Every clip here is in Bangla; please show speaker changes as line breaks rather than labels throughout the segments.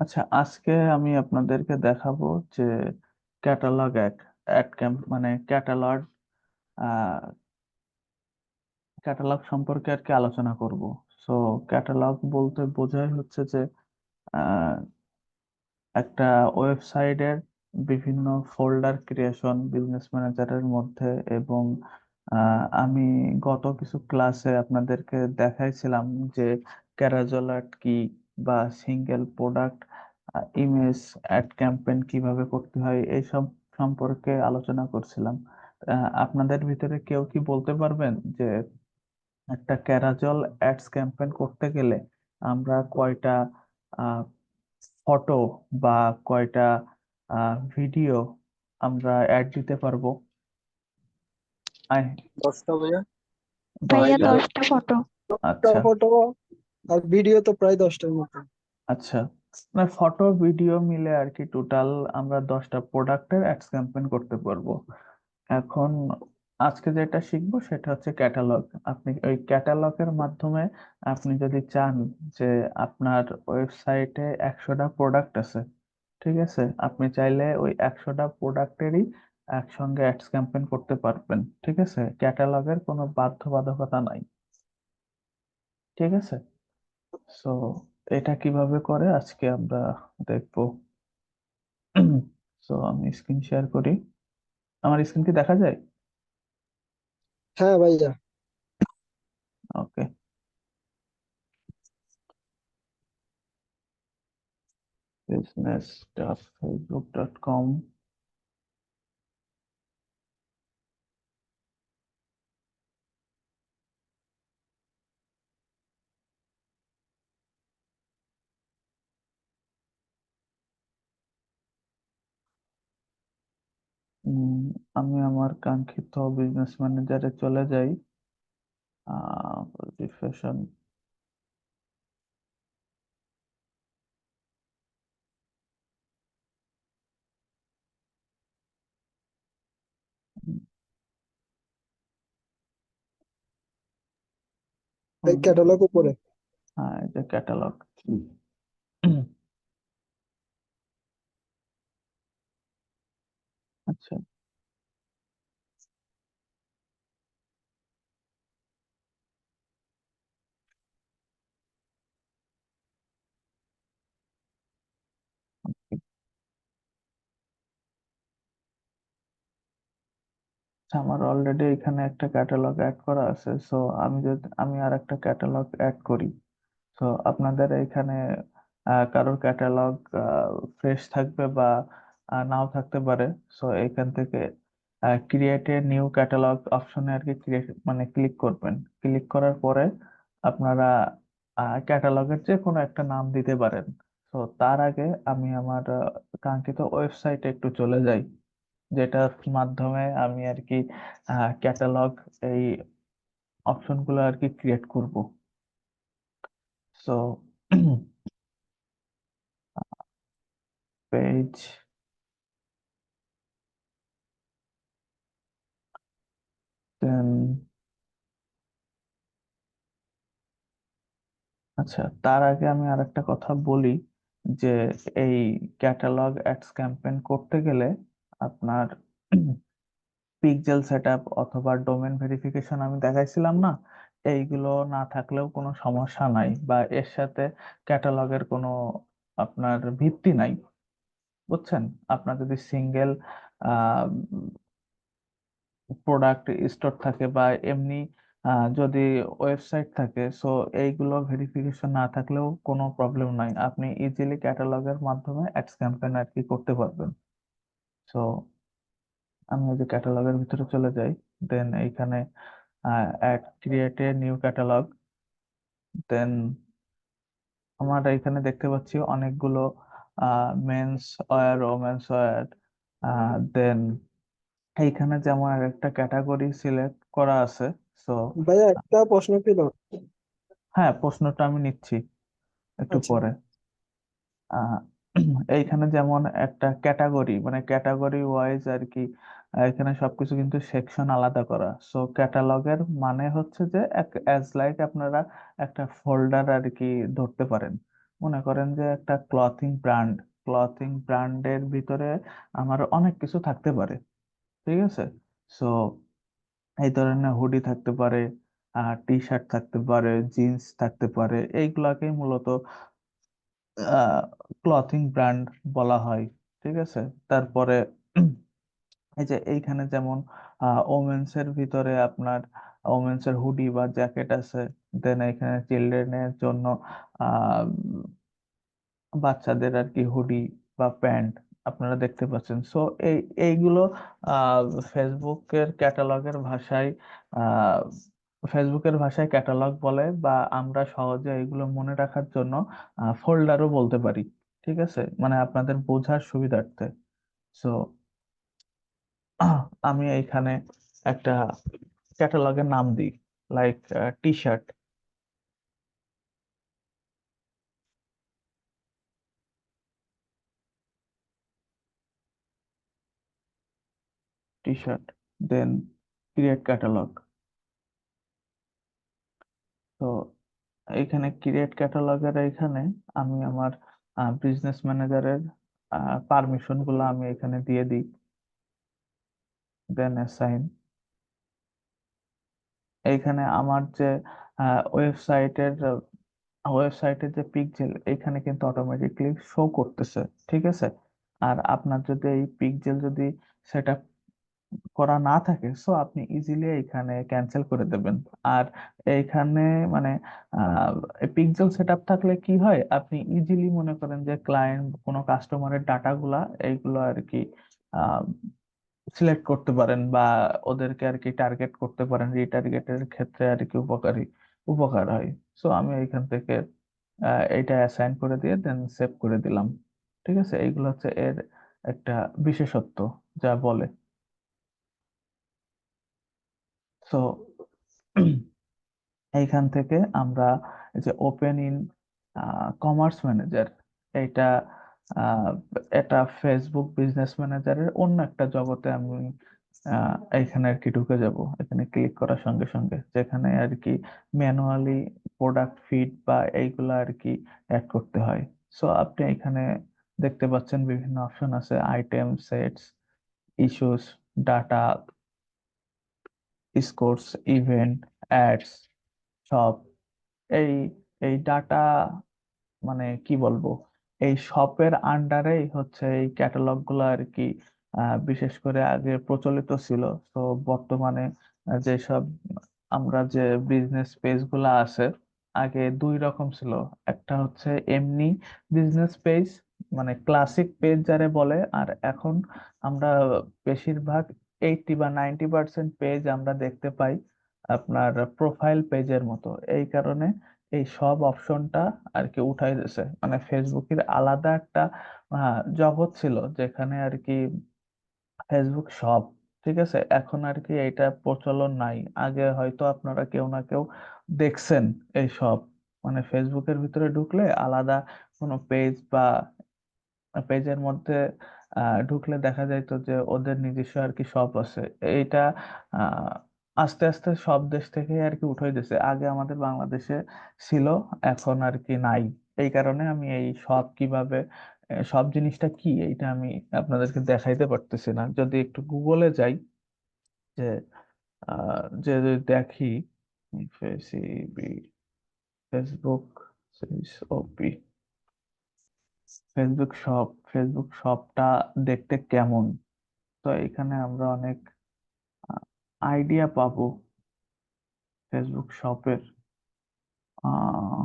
আচ্ছা, আজকে আমি আপনাদেরকে দেখাবো যে ক্যাটালগ অ্যাড ক্যাম্প মানে আহ ক্যাটালগ সম্পর্কে আর কি আলোচনা করব। সো ক্যাটালগ বলতে বোঝায় হচ্ছে যে আহ, একটা ওয়েবসাইটের বিভিন্ন ফোল্ডার ক্রিয়েশন বিজনেস ম্যানেজারের মধ্যে। এবং আমি গত কিছু ক্লাসে আপনাদেরকে দেখাইছিলাম যে ক্যারাজল অ্যাড কি বা single product image ad campaign কিভাবে করতে হয় এইসব সম্পর্কে আলোচনা করছিলাম। আপনাদের ভিতরে কেউ কি বলতে পারবেন যে একটা ক্যারাজল অ্যাডস ক্যাম্পেইন করতে গেলে আমরা কয়টা ফটো বা কয়টা ভিডিও আমরা অ্যাড দিতে পারবো? আয়,
10টা ভাইয়া।
ভাইয়া
দশটা?
10টা ফটো।
10টা
আচ্ছা,
ফটো আর ভিডিও তো প্রায় 10টার মতো।
আচ্ছা, না ফটো ভিডিও মিলে আর কি টোটাল আমরা 10টা প্রোডাক্টের অ্যাডস ক্যাম্পেইন করতে পারবো। এখন আজকে যেটা শিখবো সেটা হচ্ছে ক্যাটালগ। আপনি ওই ক্যাটালগের মাধ্যমে আপনি যদি চান যে আপনার ওয়েবসাইটে 100টা প্রোডাক্ট আছে, ঠিক আছে, আপনি চাইলে ওই 100টা প্রোডাক্টেরই একসঙ্গে অ্যাডস ক্যাম্পেইন করতে পারবেন। ঠিক আছে, ক্যাটালগের কোনো বাধ্যবাধকতা নাই। ঠিক আছে, সো এটা কিভাবে করে আজকে আমরা দেখবো। সো আমি স্ক্রিন শেয়ার করি। আমার স্ক্রিন কি দেখা যায়?
হ্যাঁ ভাইয়া।
ওকে, business.facebook.com। আমি আমার কাঙ্ক্ষিত বিজনেস ম্যানেজারে চলে যাই। রিফ্রেশন।
এই ক্যাটালগ উপরে।
হ্যাঁ, এই যে ক্যাটালগ। আচ্ছা, আমার অলরেডি এখানে একটা ক্যাটালগ অ্যাড করা আছে। সো আমি আর একটা ক্যাটালগ অ্যাড করি। তো আপনাদের এখানে কারোর ক্যাটালগ ফ্রেশ থাকবে বা নাও থাকতে পারে। সো এখান থেকে ক্রিয়েট এ নিউ ক্যাটালগ অপশনে আর কি ক্রিয়েট মানে ক্লিক করবেন। ক্লিক করার পরে আপনারা ক্যাটালগের যে কোনো একটা নাম দিতে পারেন। তো তার আগে আমি আমার কাঙ্ক্ষিত ওয়েবসাইটে একটু চলে যাই, যেটার মাধ্যমে আমি আর কি ক্যাটালগ এই অপশনগুলো আর কি ক্রিয়েট করব। সো পেজ, দেন আচ্ছা, তার আগে আমি আর একটা কথা বলি যে এই ক্যাটালগ অ্যাডস ক্যাম্পেইন করতে গেলে আপনার পিক্সেল সেটআপ অথবা ডোমেন ভেরিফিকেশন আমি দেখাইছিলাম না, এইগুলো না থাকলেও কোনো সমস্যা নাই, বা এর সাথে ক্যাটালগের কোনো আপনার ভিত্তি নাই। বুঝছেন? আপনার যদি সিঙ্গেল প্রোডাক্ট স্টোর থাকে বা এমনি যদি ওয়েবসাইট থাকে, সো এইগুলো ভেরিফিকেশন না থাকলেও কোনো প্রবলেম নাই, আপনি ইজিলি ক্যাটালগের মাধ্যমে অ্যাডস ক্যাম্পেইন আর কি করতে পারবেন। সো আমি ওই যে ক্যাটালগের ভিতরে চলে যাই, দেন এইখানে add create a new catalogue. Then আমার এখানে দেখতে পাচ্ছি অনেকগুলো men's wear, women's wear. Then এইখানে যেমন একটা ক্যাটাগরি সিলেক্ট করা আছে। সো
ভাইয়া একটা প্রশ্ন ছিল।
হ্যাঁ, প্রশ্নটা আমি নিচ্ছি একটু
আচ্ছা
পরে। আহ, এইখানে যেমন একটা ক্যাটাগরি মানে ক্যাটাগরি ওয়াইজ আর কি এখানে সবকিছু কিন্তু সেকশন আলাদা করা। সো ক্যাটালগের মানে হচ্ছে যে অ্যাজ লাইক আপনারা একটা ফোল্ডার আর কি ধরতে পারেন। মনে করেন যে একটা ক্লথিং ব্র্যান্ডের ভিতরে আমার অনেক কিছু থাকতে পারে, ঠিক আছে। সো এই ধরনের হুডি থাকতে পারে, টি শার্ট থাকতে পারে, জিন্স থাকতে পারে, এইগুলাকেই মূলত ক্লথিং ব্র্যান্ড বলা হয়, ঠিক আছে। তারপরে এই যে এইখানে যেমন ওমেন্স এর ভিতরে আপনার ওমেন্স এর হুডি বা জ্যাকেট আছে, দেন এখানে চিলড্রেনের জন্য আহ বাচ্চাদের আর কি হুডি বা প্যান্ট আপনারা দেখতে পাচ্ছেন। সো এই এইগুলো আহ ফেসবুকের ক্যাটালগের ভাষায় আহ ফেসবুকের ভাষায় ক্যাটালগ বলে, বা আমরা সহজে এগুলো মনে রাখার জন্য ফোল্ডারও বলতে পারি, ঠিক আছে, মানে আপনাদের বোঝার সুবিধার্থে। সো আমি এইখানে একটা ক্যাটালগের নাম দিই, like T shirt. T shirt, then create catalogue. তো এইখানে ক্রিয়েট ক্যাটালগের এইখানে আমি আমার বিজনেস ম্যানেজারের পারমিশন গুলো আমি এখানে দিয়ে দিই, দেন অ্যাসাইন। এইখানে আমার যে ওয়েবসাইটের ওয়েবসাইটের যে পিক্সেল এখানে কিন্তু অটোমেটিকলি শো করতেছে, ঠিক আছে। আর আপনার যদি এই পিক্সেল যদি সেট করা না থাকে, সো আপনি ইজিলি এখানে ক্যান্সেল করে দেবেন। আর এইখানে মানে পিক্সেল সেটআপ থাকলে কি হয়, আপনি ইজিলি মনে করেন যে ক্লায়েন্ট কোনো কাস্টমারের ডাটাগুলা এইগুলো আর কি সিলেক্ট করতে পারেন, বা ওদেরকে আর কি টার্গেট করতে পারেন, রিটার্গেটের ক্ষেত্রে আর কি উপকার হয়। সো আমি এখান থেকে এটা অ্যাসাইন করে দিয়ে দেন সেভ করে দিলাম, ঠিক আছে। এইগুলো হচ্ছে এর একটা বিশেষত্ব যা বলে। সো এইখান থেকে আমরা এই যে ওপেন ইন কমার্স ম্যানেজার, এটা আহ, এটা ফেসবুক বিজনেস ম্যানেজারের অন্য একটা জগতে আমি এইখানে আর কি ঢুকে যাব। এখানে ক্লিক করার সঙ্গে সঙ্গে যেখানে আর কি ম্যানুয়ালি প্রোডাক্ট ফিড বা এইগুলা আর কি অ্যাড করতে হয়। সো আপনি এখানে দেখতে পাচ্ছেন বিভিন্ন অপশন আছে, item, sets, issues, data, scores, event, ads, সব। এই এই ডাটা মানে কি বলবো, এই শপের আন্ডারেই হচ্ছে এই ক্যাটালগ গুলো আর কি বিশেষ করে আগে প্রচলিত ছিল। তো বর্তমানে যেসব আমরা যে বিজনেস পেজ গুলা আছে, আগে দুই রকম ছিল। একটা হচ্ছে এমনি বিজনেস পেজ, মানে ক্লাসিক পেজ যারে বলে, আর এখন আমরা বেশিরভাগ 80 বা 90% পেজ আমরা দেখতে পাই আপনার প্রোফাইল পেজের মতো। এই কারণে এই সব অপশনটা আর কি উঠাই দিয়েছে, মানে ফেসবুকের আলাদা একটা জগৎ ছিল যেখানে আর কি ফেসবুক শপ, ঠিক আছে, এখন আর কি এটা প্রচলন নাই। আগে হয়তো আপনারা কেউ না কেউ দেখছেন এই সব, মানে ফেসবুকের ভিতরে ঢুকলে আলাদা কোনো পেজ বা পেজের মধ্যে ঢুকলে দেখা যাইতো যে ওদের নিজস্ব আর কি শপ আছে। এইটা আহ, আস্তে আস্তে সব দেশ থেকে আর কি উঠাই দিছে, আগে আমাদের বাংলাদেশে ছিল, এখন আর কি নাই। এই কারণে আমি এই সব কিভাবে সব জিনিসটা কি এইটা আমি আপনাদেরকে দেখাইতে পারতেছি না। যদি একটু গুগলে যাই, যে যে যদি দেখি ফেসিবি, ফেসবুক ওপি, ফেসবুক শপটা দেখতে কেমন। তো এখানে আমরা অনেক আইডিয়া পাবো ফেসবুক শপের। আহ,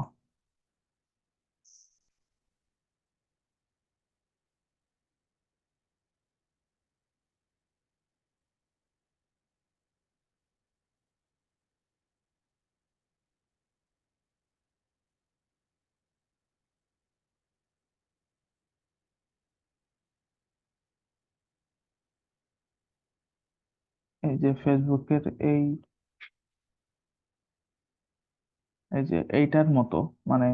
এই যে ফেসবুকের এই যে এইটার মতো, মানে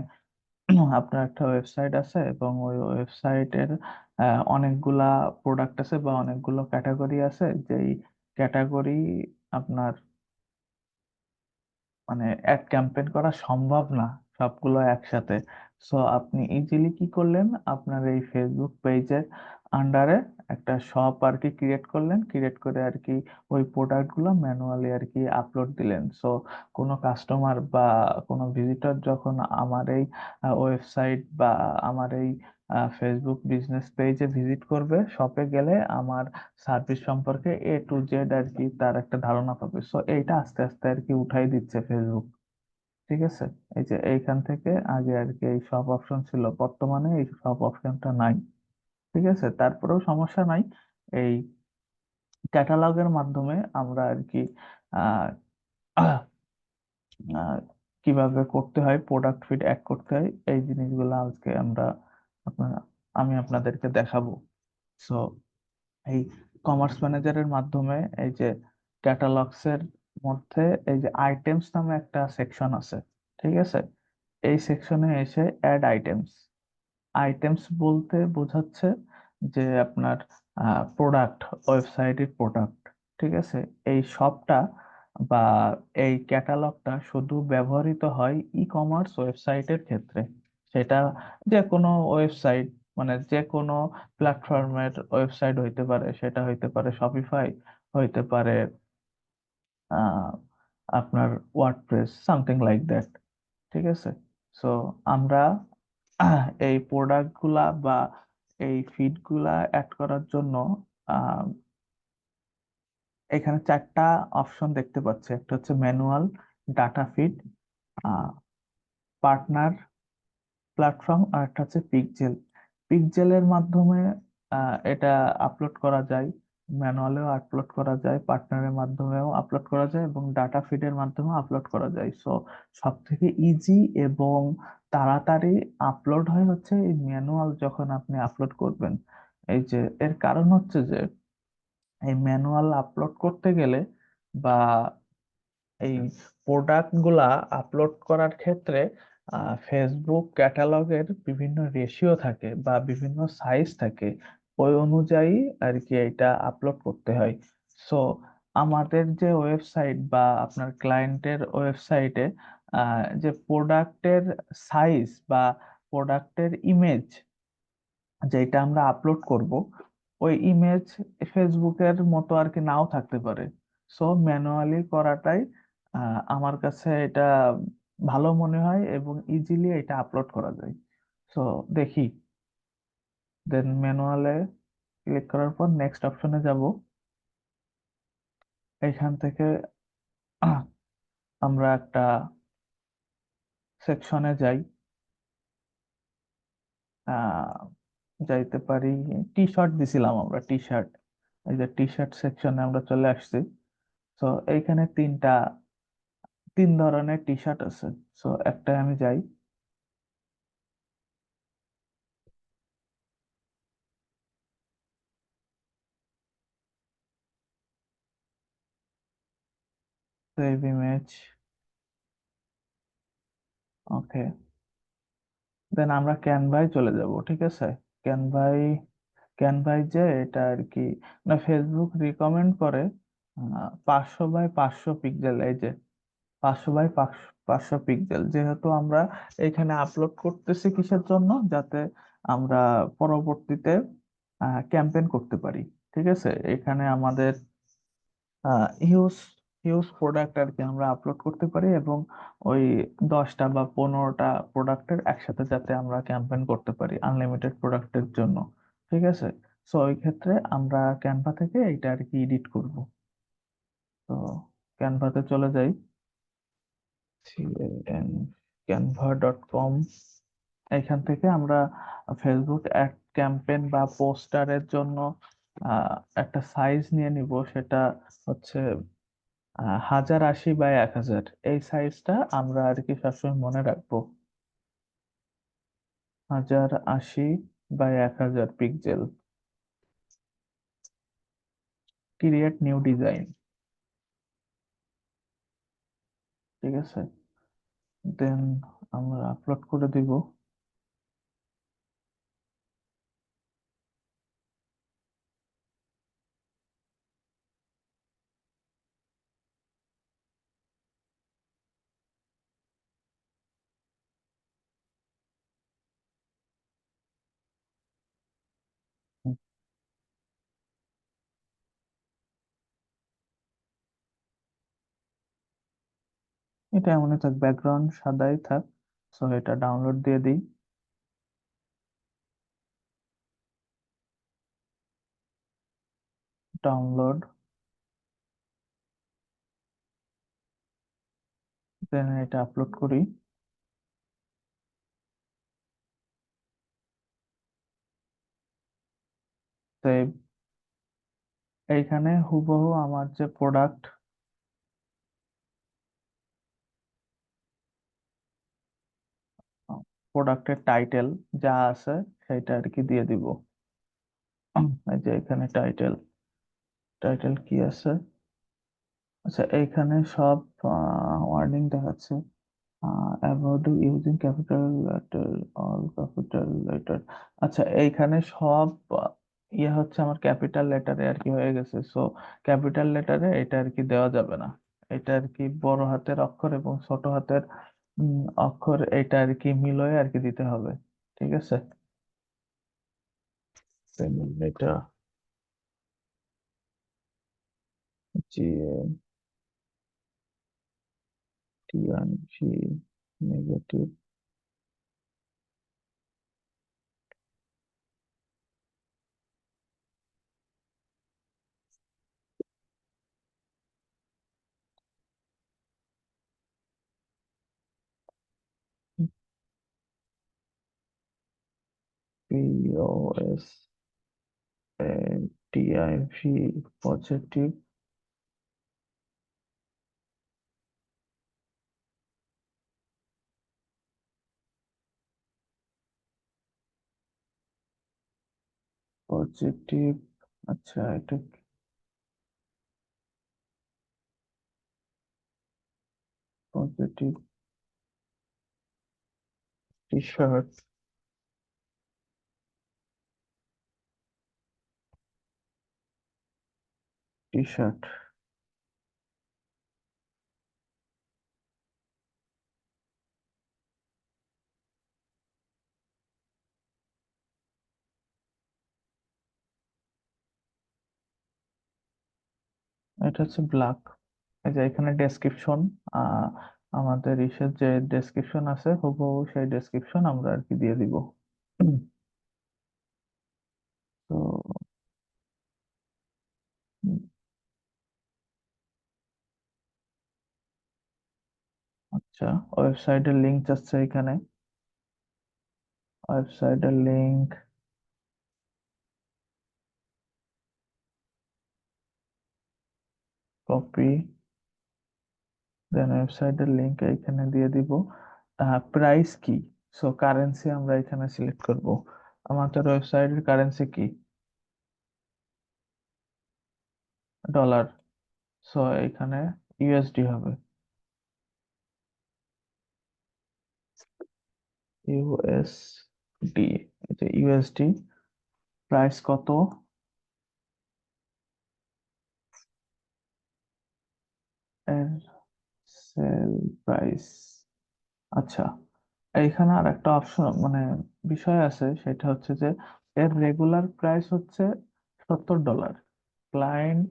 আপনার একটা ওয়েবসাইট আছে এবং ওই ওয়েবসাইটের অনেকগুলা প্রোডাক্ট আছে বা অনেকগুলো ক্যাটাগরি আছে, যেই ক্যাটাগরি আপনার মানে এক ক্যাম্পেইন করা সম্ভব না সবগুলো একসাথে। সো আপনি ইজিলি কি করলেন, আপনার এই ফেসবুক পেজের আন্ডারে একটা শপ আর কি ক্রিয়েট করলেন, ক্রিয়েট করে আর কি ওই প্রোডাক্ট গুলো ম্যানুয়ালি আর কি আপলোড দিলেন। সো কোনো কাস্টমার বা কোনো ভিজিটর যখন আমার এই ওয়েবসাইট বা আমার এই ফেসবুক বিজনেস পেজে ভিজিট করবে, শপে গেলে আমার সার্ভিস সম্পর্কে A to Z আর কি তার একটা ধারণা পাবে। সো এইটা আস্তে আস্তে আর কি উঠাই দিচ্ছে ফেসবুক। ঠিক আছে, এই যে এইখান থেকে আগে আর কি এই সব অপশন ছিল, বর্তমানে এই সব অপশনটা নাই। ঠিক আছে, তারপরেও সমস্যা নাই। এই ক্যাটালগের মাধ্যমে আমরা আর কি আহ আহ, কিভাবে করতে হয়, প্রোডাক্ট ফিড অ্যাড করতে হয়, এই জিনিসগুলো আজকে আপনার আমি আপনাদেরকে দেখাবো। সো এই কমার্স ম্যানেজারের মাধ্যমে এই যে ক্যাটালগস এর মধ্যে এই যে আইটেমস নামে একটা সেকশন আছে। ঠিক আছে, এই সেকশনে এসে অ্যাড আইটেমস। আইটেমস বলতে বোঝাচ্ছে যে আপনার প্রোডাক্ট, ওয়েবসাইটের প্রোডাক্ট। ঠিক আছে, এই শপটা বা এই ক্যাটালগটা শুধু ব্যবহৃত হয় ই কমার্স ওয়েবসাইটের ক্ষেত্রে। সেটা যে কোনো ওয়েবসাইট, মানে যে কোনো প্ল্যাটফর্মের ওয়েবসাইট হইতে পারে, সেটা হইতে পারে শপিফাই, হইতে পারে আহ, আপনার ওয়ার্ডপ্রেস, সামথিং লাইক দ্যাট। ঠিক আছে, সো আমরা এই প্রোডাক্ট গুলা বা এই ফিড গুলা অ্যাড করার জন্য আহ, এখানে চারটা অপশন দেখতে পাচ্ছি। একটা হচ্ছে manual, data feed, partner platform, আর একটা হচ্ছে পিকজেল। পিকজেলের মাধ্যমে এটা আপলোড করা যায়, ম্যানুয়ালেও আপলোড করা যায়, পার্টনারের মাধ্যমেও আপলোড করা যায়, এবং ডাটা ফিডের মাধ্যমেও আপলোড করা যায়। সো সব থেকে ইজি এবং তাড়াতাড়ি আপলোড হয় হচ্ছে এই ম্যানুয়াল, যখন আপনি আপলোড করবেন। এই যে এর কারণ হচ্ছে যে এই ম্যানুয়াল আপলোড করতে গেলে বা এই প্রোডাক্ট গুলা আপলোড করার ক্ষেত্রে ফেসবুক ক্যাটালগের বিভিন্ন রেশিও থাকে বা বিভিন্ন সাইজ থাকে, ওই অনুযায়ী আর কি এটা আপলোড করতে হয়। সো আমাদের যে ওয়েবসাইট বা আপনার ক্লায়েন্টের ওয়েবসাইটে যে প্রোডাক্টের সাইজ বা প্রোডাক্টের ইমেজ যেটা আমরা আপলোড করব, ওই ইমেজ ফেসবুকের মতো আর কি নাও থাকতে পারে। সো ম্যানুয়ালি করাটাই আমার কাছে এটা ভালো মনে হয় এবং ইজিলি এটা আপলোড করা যায়। সো দেখি, দেন ম্যানুয়ালে ক্লিক করার পর নেক্সট অপশনে যাব। এখান থেকে আমরা একটা সেকশনে যাই, আহ যাইতে পারি। টি শার্ট দিছিলাম আমরা, টি শার্ট। এই যে টি শার্ট সেকশনে আমরা চলে আসছি। তো এইখানে তিন ধরনের টি শার্ট আছে। সো একটা আমি যাই, সেভ ইমেজ, ওকে। দেন আমরা ক্যানভায় চলে যাব। ঠিক আছে, ক্যানভাই ক্যানভাই যে এটা আর কি না, ফেসবুক রিকমেন্ড করে 500 বাই 500 পিক্সেল। এই যে 500 বাই 500 পিক্সেল, যেহেতু আমরা এখানে আপলোড করতেছি কিসের জন্য, যাতে আমরা পরবর্তীতে ক্যাম্পেইন করতে পারি। ঠিক আছে, এখানে আমাদের হিউজ হিউজ প্রোডাক্ট আর কি আমরা আপলোড করতে পারি, এবং ওই 10টা বা 15টা প্রোডাক্টের একসাথে যাতে আমরা ক্যাম্পেইন করতে পারি আনলিমিটেড প্রোডাক্টের জন্য। ঠিক আছে, সো ওই ক্ষেত্রে আমরা ক্যানভা থেকে এটা আর কি এডিট করব। তো ক্যানভাতে চলে যাই, canva.com। এখান থেকে আমরা ফেসবুক অ্যাড ক্যাম্পেইন বা পোস্টারের জন্য একটা সাইজ নিয়ে নিব। সেটা হচ্ছে 1080 বাই 1000। এই সাইজটা আমরা আর কি সবসময় মনে রাখবো, 1080 by 1000 pixel. Create new design. ঠিক আছে, দেন আমরা আপলোড করে দিব। এটা এমনই থাক, ব্যাকগ্রাউন্ড সাদাই থাক। সো এটা ডাউনলোড দিয়ে দিই। ডাউনলোড, দেন এটা আপলোড করি। সেভ। এইখানে হুবহু আমার যে প্রোডাক্টের টাইটেল যা আছে সেটা আর কি দিয়ে দিব। এই যে এখানে টাইটেল, টাইটেল কি আছে? আচ্ছা, এইখানে সব ওয়ার্ডিং দেখাচ্ছে। Avoid using capital letter, all capital letter. আচ্ছা, এইখানে সব ইয়ে হচ্ছে আমার ক্যাপিটাল লেটারে আর কি হয়ে গেছে। সো ক্যাপিটাল লেটারে এটা আর কি দেওয়া যাবে না। এটা আর কি বড় হাতের অক্ষর এবং ছোট হাতের অক্ষর, এটা আর কি মিলয়ে আর কি দিতে হবে। ঠিক আছে। এটা জি টিআনজি negative POS TIV positive positive. আচ্ছা, এটা positive T shirt, T shirt. এটা হচ্ছে ব্ল্যাক। এই যে এখানে ডেসক্রিপশন, আমাদের ইসের যে ডেসক্রিপশন আছে হুবহু সেই ডেসক্রিপশন আমরা আর কি দিয়ে দিব। তো উম, আচ্ছা, ওয়েবসাইটের লিংক যাচ্ছে এখানে। ওয়েবসাইটের লিংক কপি, দেন ওয়েবসাইটের লিংক এখানে দিয়ে দিব। প্রাইস কি? সো কারেন্সি আমরা এখানে সিলেক্ট করব। আমাদের ওয়েবসাইটের কারেন্সি কি? ডলার। সো এখানে ইউএসডি হবে। ইউএসডি, এটা ইউএসডি। প্রাইস কত? এর সেল প্রাইস। আচ্ছা, এইখানে আর একটা অপশন মানে বিষয় আছে, সেটা হচ্ছে যে এর রেগুলার প্রাইস হচ্ছে $70। ক্লায়েন্ট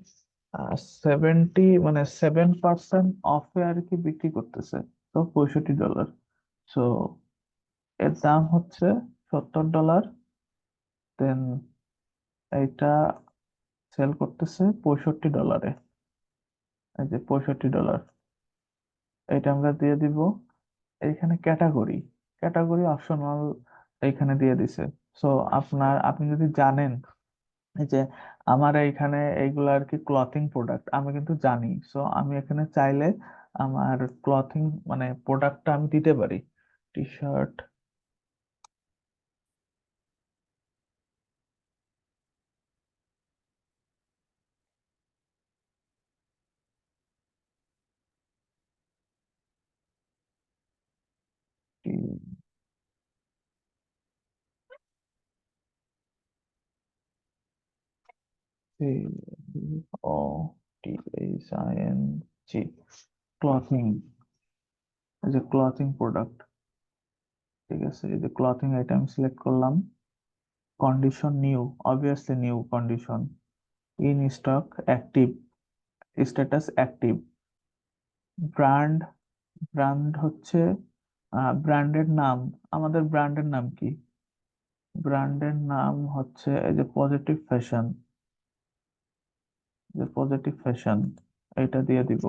7% অফে আর কি বিক্রি করতেছে, তো $65। সো এর দাম হচ্ছে $70। দেন এইটা সেল করতেছে $65। এই যে $65, এটা আমরা দিয়ে দিব। এইখানে ক্যাটাগরি, ক্যাটাগরি অপশনাল এইখানে দিয়ে দিছে। সো আপনি যদি জানেন এই যে আমার এইখানে এইগুলা আর কি ক্লথিং প্রোডাক্ট, আমি কিন্তু জানি। সো আমি এখানে চাইলে আমার ক্লথিং মানে প্রোডাক্টটা আমি দিতে পারি। T shirt, T O T H I N G, clothing. এই যে ক্লথিং প্রোডাক্ট, ঠিক আছে, এই যে ক্লথিং আইটেম সিলেক্ট করলাম। Condition new, obviously new condition. In stock, active, status active. Brand, brand হচ্ছে ব্র্যান্ডের নাম। আমাদের ব্র্যান্ডের নাম কি? ব্র্যান্ডের নাম হচ্ছে এই যে পজিটিভ ফ্যাশন। যে পজিটিভ ফ্যাশন, এটা দিয়ে দিব।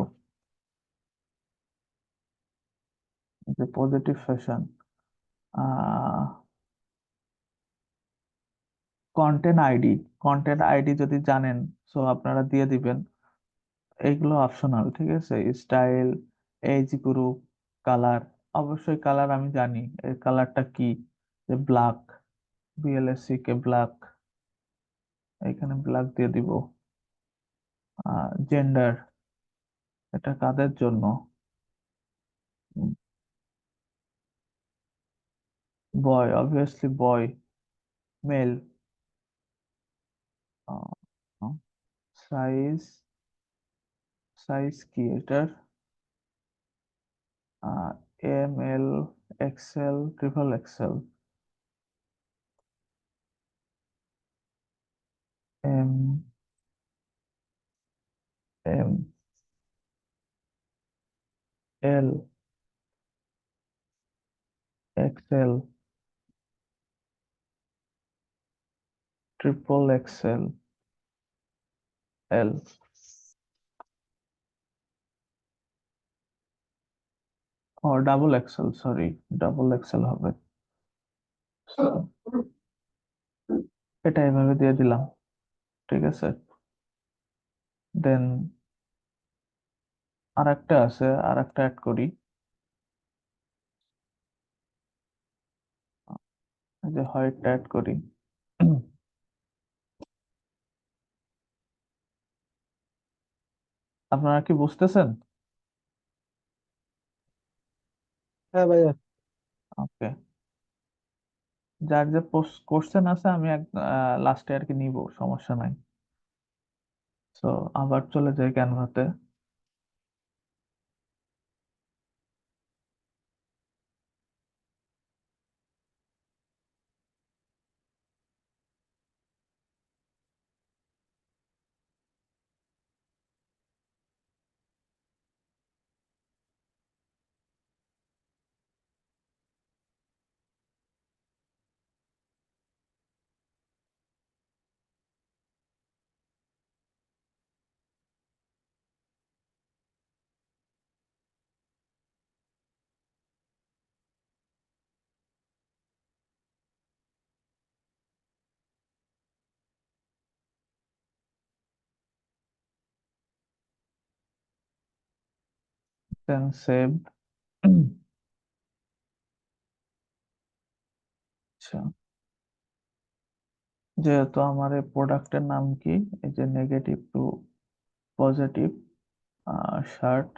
যে পজিটিভ ফ্যাশন। আহ কন্টেন্ট আইডি, কন্টেন্ট আইডি যদি জানেন, সো আপনারা দিয়ে দিবেন। এইগুলো অপশনাল, ঠিক আছে। Style, age group, colour. অবশ্যই কালার আমি জানি এর কালারটা কি, যে ব্ল্যাক, বিএলএসসি কে ব্ল্যাক, এখানে ব্ল্যাক দিয়ে দিব। জেন্ডার, এটা কাদের জন্য? Boy, obviously boy, male. Size, size কি এটার? M L, XL, triple XL. M, M, L, XL, triple XL, L. ও double XL, sorry, double XL হবে। So, এটা এভাবে দিয়ে দিলাম, ঠিক আছে। দেন আর একটা আছে, আর একটা অ্যাড করি। এই যে হোয়াইট অ্যাড করি। আপনারা কি বুঝতেছেন?
হ্যাঁ ভাইয়া।
ওকে। যার যে কোশ্চেন আছে আমি এক লাস্টে আর কি নিব, সমস্যা নাই। তো আবার চলে যাই ক্যানভাতে। দেন সেভ। আচ্ছা, যেহেতু আমার এই প্রোডাক্টের নাম কি, এই যে negative to positive, shirt,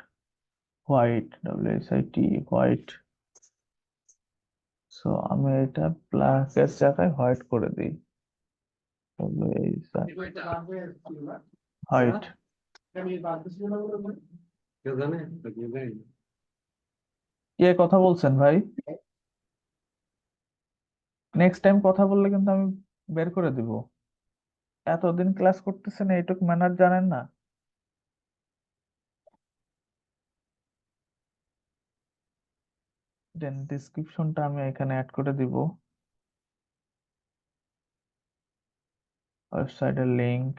white, WSIT, white. So আমি এটা ব্ল্যাকের জায়গায় হোয়াইট করে দিই। হোয়াইট। কে কথা বলছেন ভাই? নেক্সট টাইম কথা বললে কিন্তু আমি বের করে দিব। এতদিন ক্লাস করতেছেন, এইটুকু ম্যানার জানেন না? দেন ডিসক্রিপশনটা আমি এখানে অ্যাড করে দিব, ওয়েবসাইটের লিংক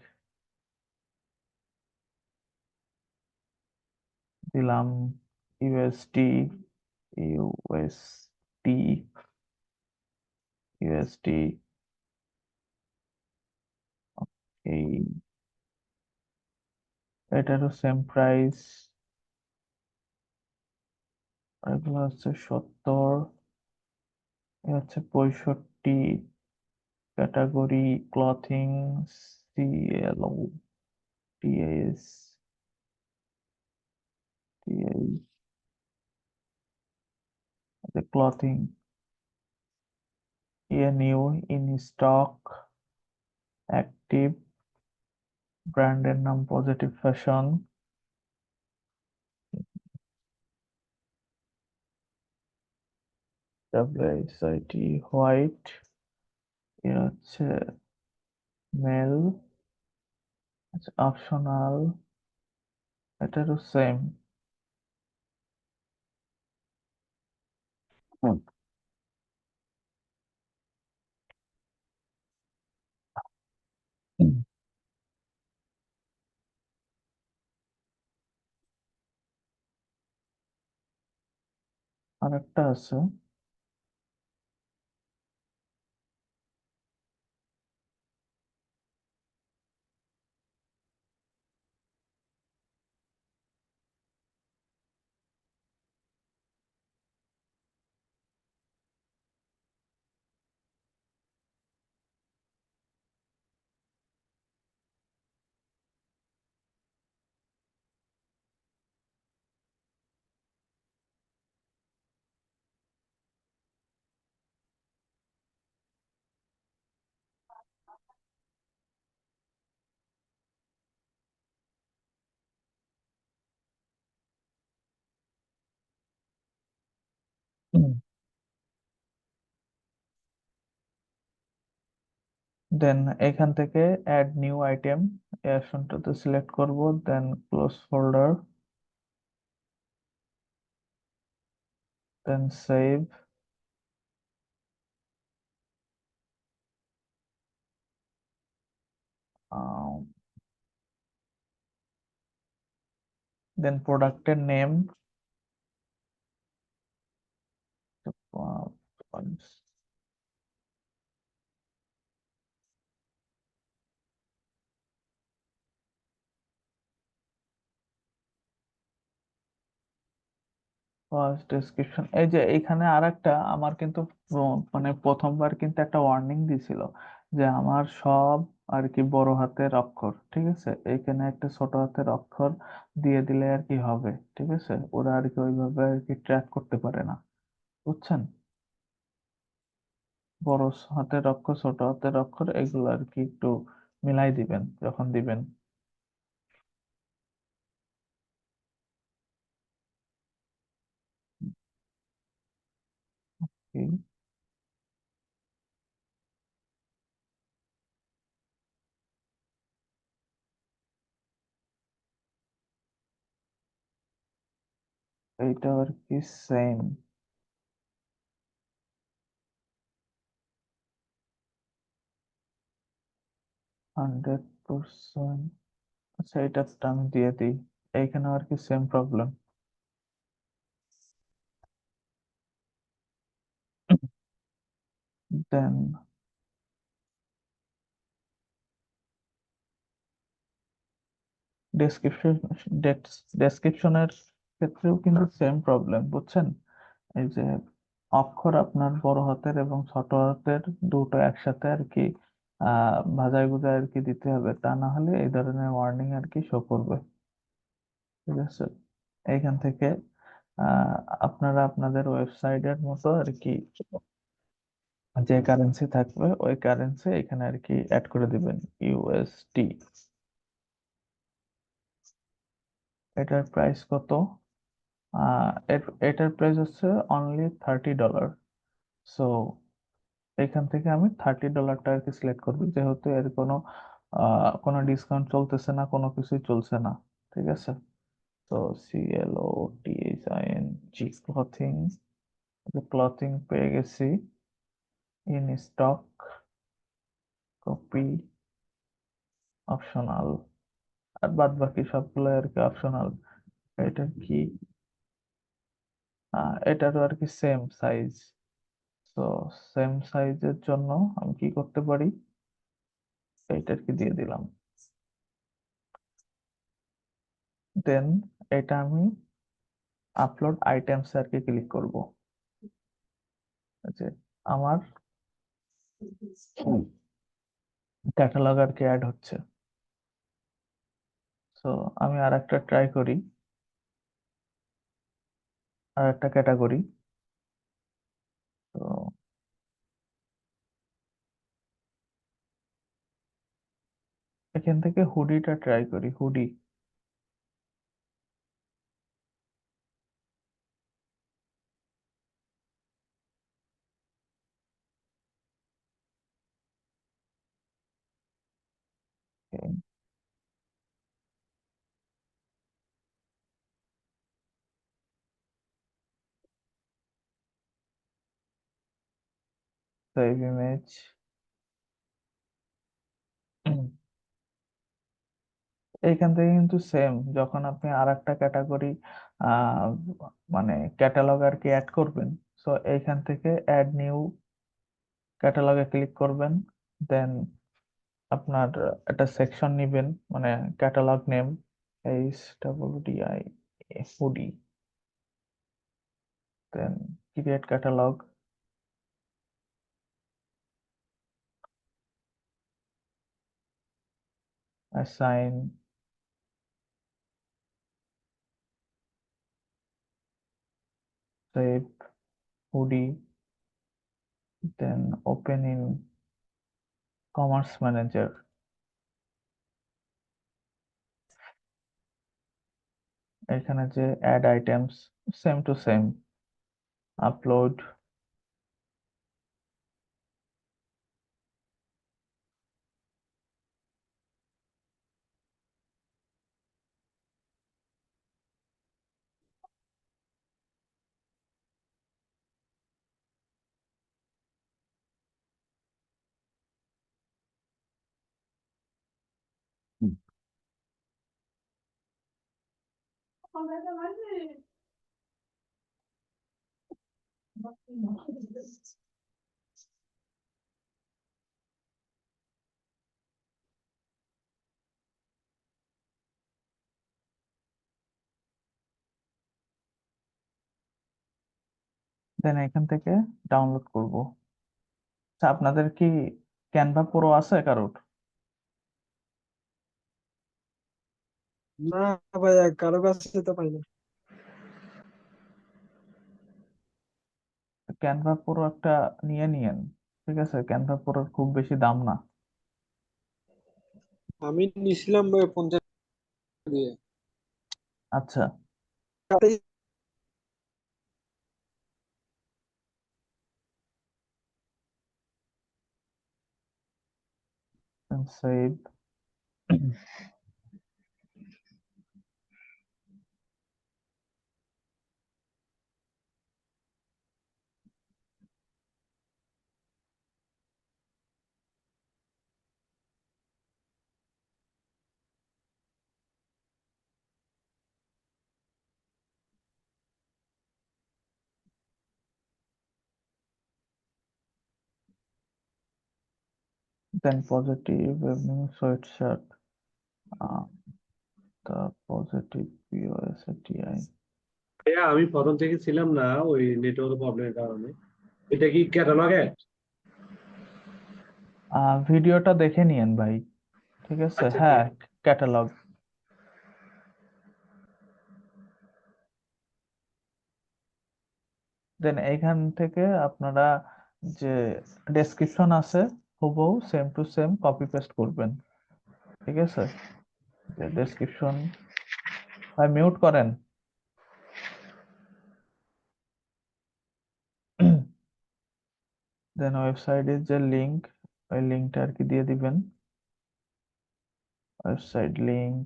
দিলাম। USD, USD, USD. এই, এটারও সেম প্রাইস। এগুলো হচ্ছে 70, এ হচ্ছে 65। Category clothing, CLO, TS, TS, clothing, new, in stock, active, ব্র্যান্ডের নাম পজিটিভ ফ্যাশন, WSIT, হোয়াইট, এ হচ্ছে মেল, অপশনাল, এটারও সেম। হুম। হুম। আরেকটা আছে। দেন এখান থেকে অ্যাড নিউ আইটেম এই অপশনটাতে সিলেক্ট করব, দেন ক্লোজ ফোল্ডার, দেন সেভ, দেন প্রোডাক্টের নেম, ফার্স্ট ডেসক্রিপশন। এই যে এইখানে আরেকটা আমার কিন্তু মানে প্রথমবার কিন্তু একটা ওয়ার্নিং দিছিল যে আমার সব আর কি বড় হাতের অক্ষর, ঠিক আছে, এইখানে একটা ছোট হাতের অক্ষর দিয়ে দিলে আর কি হবে, ঠিক আছে, ওরা আর কি ওইভাবে আর কি ট্র্যাক করতে পারে না, বুঝছেন? বড় হাতের অক্ষর ছোট হাতের অক্ষর এগুলো আর কি একটু মিলাই দিবেন যখন দিবেন। কি? এইটা আর কি সেম 100%। আচ্ছা, এটা আমি দিয়ে দিই, এইখানে আর কি সেম প্রবলেম। দেন ডেসক্রিপশন, ডেসক্রিপশনের ক্ষেত্রেও কিন্তু সেম প্রবলেম, বুঝছেন? এই যে অক্ষর আপনার বড় হাতের এবং ছোট হাতের দুটো একসাথে আর কি ভাজায় ভুজায় আর কি দিতে হবে, তা না হলে এই ধরনের ওয়ার্নিং আর কি শো করবে, ঠিক আছে? এইখান থেকে আহ, আপনারা আপনাদের ওয়েবসাইটের মতো আর কি যে কারেন্সি থাকবে ওই কারেন্সি এখানে আর কি অ্যাড করে দিবেন, ইউএসডি। এটার প্রাইস কত? এটার প্রাইস হচ্ছে অনলি $30। সো এখান থেকে আমি $30টা আর কি সিলেক্ট করবো, যেহেতু এর কোনো ডিসকাউন্ট চলতেছে না, কোনো কিছুই চলছে না, ঠিক আছে? তো CLOTHING ক্লথিং, ক্লথিং পেয়ে গেছি, ইন স্টক, কপি অপশনাল, আর বাদ বাকি সবগুলো আর কি অপশনাল। এটা কি এটারও আর কি সেম সাইজ। তো সেম সাইজের জন্য আমি কি করতে পারি, এইটার কি দিয়ে দিলাম, দেন এটা আমি আপলোড আইটেমস আর কি ক্লিক করব, যে আমার ক্যাটালগ আর কি অ্যাড হচ্ছে। সো আমি আর একটা ট্রাই করি, আর একটা ক্যাটাগরি। তো এখান থেকে হুডিটা ট্রাই করি, হুডি। Save image. এইখান থেকে কিন্তু সেম, যখন আপনি আর একটা ক্যাটাগরি মানে ক্যাটালগ আর কি অ্যাড করবেন, সো এইখান থেকে অ্যাড নিউ ক্যাটালগে ক্লিক করবেন। দেন আপনার একটা সেকশন নিবেন, মানে catalogue name HWDI hoodie, then create catalogue, assign, save hoodie, then open in commerce manager. এখানে যে add items, same to same, upload, then এখান থেকে ডাউনলোড করব। আচ্ছা, আপনাদের কি ক্যানভা প্রো আছে কারোর?
না ভাইয়া, কারো কাছে তো পাই না।
ক্যানভা প্রো একটা নিয়ে নিয়েন, ঠিক আছে? ক্যানভা প্রোর খুব বেশি দাম না।
আমি নিছিলাম ভাইয়া 50 দিয়ে।
আচ্ছা,
তাতেই
সেভ। দেন পজিটিভ এবং sweat shirt, the positive POSTI।
ভাইয়া আমি প্রথম থেকে ছিলাম না ওই নেটওয়ার্ক প্রবলেমের কারণে। এটা কি ক্যাটালগ অ্যাড?
ভিডিওটা দেখে নিয়েন ভাই, ঠিক আছে?
আচ্ছা
হ্যাঁ,
ঠিক।
ক্যাটালগ। দেন এইখান থেকে আপনারা যে ডেসক্রিপশন আছে, হুবহু same to same copy paste করবেন, ঠিক আছে? যে ডেসক্রিপশন, ভাই মিউট করেন। দেন ওয়েবসাইটের যে লিংক, ওই লিঙ্কটা আর কি দিয়ে দিবেন। ওয়েবসাইট লিংক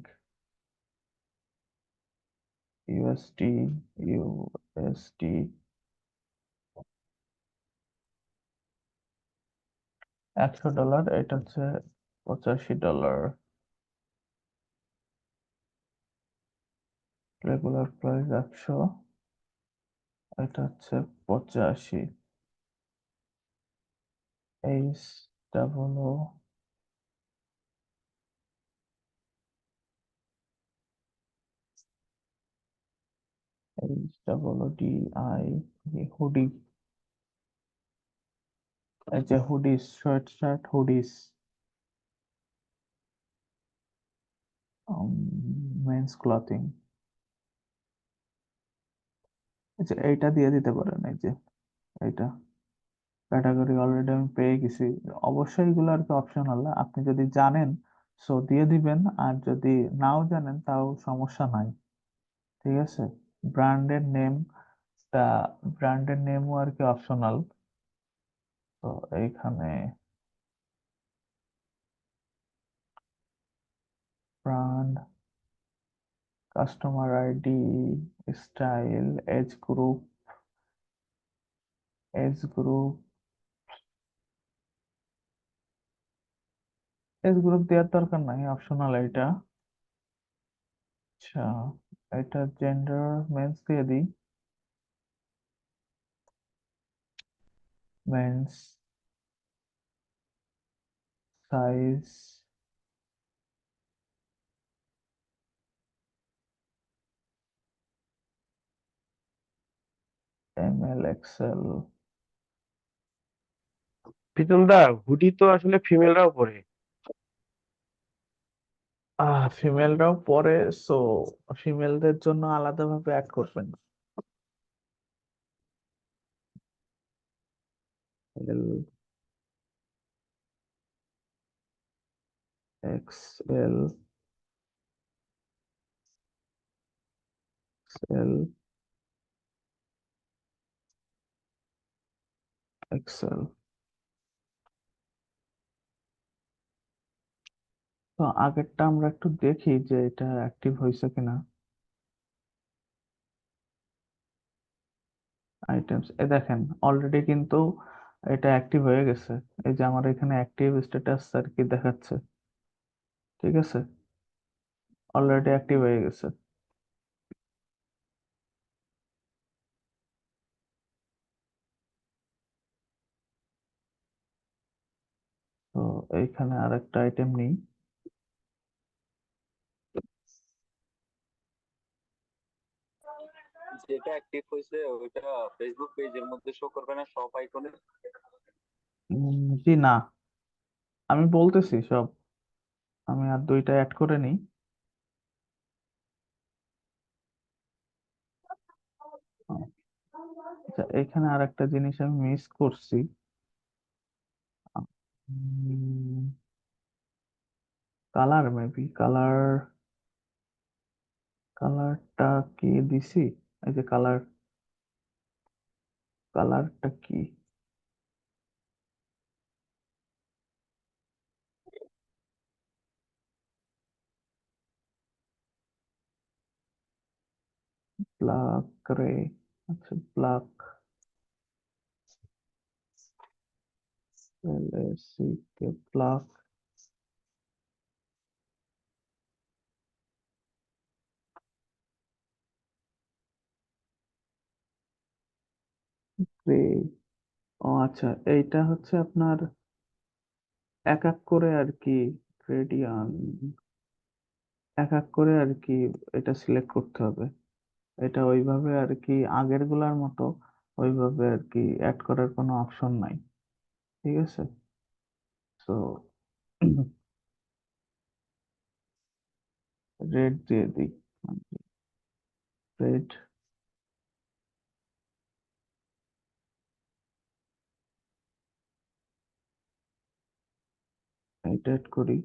ইউএসডি, ইউএসডি $100, এটা হচ্ছে $85। রেগুলার প্রাইস 100, এটা হচ্ছে 85। H double O HWDI hoodie, এই যে hoodies, sweat shirt hoodies, men's clothing, এই যে এইটা দিয়ে দিতে পারেন। এই যে এইটা ক্যাটাগরি অলরেডি আমি পেয়ে গেছি। অবশ্যই এগুলো আর কি অপশনাল, আপনি যদি জানেন সো দিয়ে দিবেন, আর যদি নাও জানেন তাও সমস্যা নাই, ঠিক আছে? ব্র্যান্ডের নেমটা, ব্র্যান্ডের নেমও আর কি অপশনাল। তো এইখানে brand, customer ID, style, age group, age group, age group দেওয়ার দরকার নাই, অপশনাল এটা। আচ্ছা, এটা জেন্ডার মেন্স দিয়ে দিই, men's, size ML XL.
Pritam da, hoodie তো আসলে ফিমেলরাও পরে।
ফিমেলরাও পরে, সো ফিমেলদের জন্য আলাদাভাবে অ্যাড করবেন। L XL, XL, XL. তো আগেরটা আমরা একটু দেখি যে এটা অ্যাক্টিভ হয়েছে কিনা। আইটেমস, এ দেখেন অলরেডি কিন্তু এটা অ্যাক্টিভ হয়ে গেছে। এই যে আমার এখানে অ্যাক্টিভ স্ট্যাটাস আর কি দেখাচ্ছে, ঠিক আছে, অলরেডি অ্যাক্টিভ হয়ে গেছে। তো এইখানে আরেকটা আইটেম নেই।
যেটা অ্যাক্টিভ হয়েছে ওইটা ফেসবুক পেজের মধ্যে শো করবে না সব আইকনে?
জি না, আমি বলতেছি সব, আমি আর দুইটা অ্যাড করে নিই। আচ্ছা, এখানে আর একটা জিনিস আমি মিস করছি। কালার, মেবি কালার, কালারটা কি দিছি? এই যে কালার, কালারটা কি? ব্ল্যাক রে, আচ্ছা ব্ল্যাক, এলএসি কে ব্ল্যাক রে। ও আচ্ছা, এইটা হচ্ছে আপনার এক এক করে আর কি, গ্রেডিয়ান, এক এক করে আর কি এটা সিলেক্ট করতে হবে। এটা ওইভাবে আর কি আগের গুলার মতো ওইভাবে আর কি অ্যাড করার কোনো অপশন নাই, ঠিক আছে। সো রেড দিয়ে দিই, রেড, এটা add করি।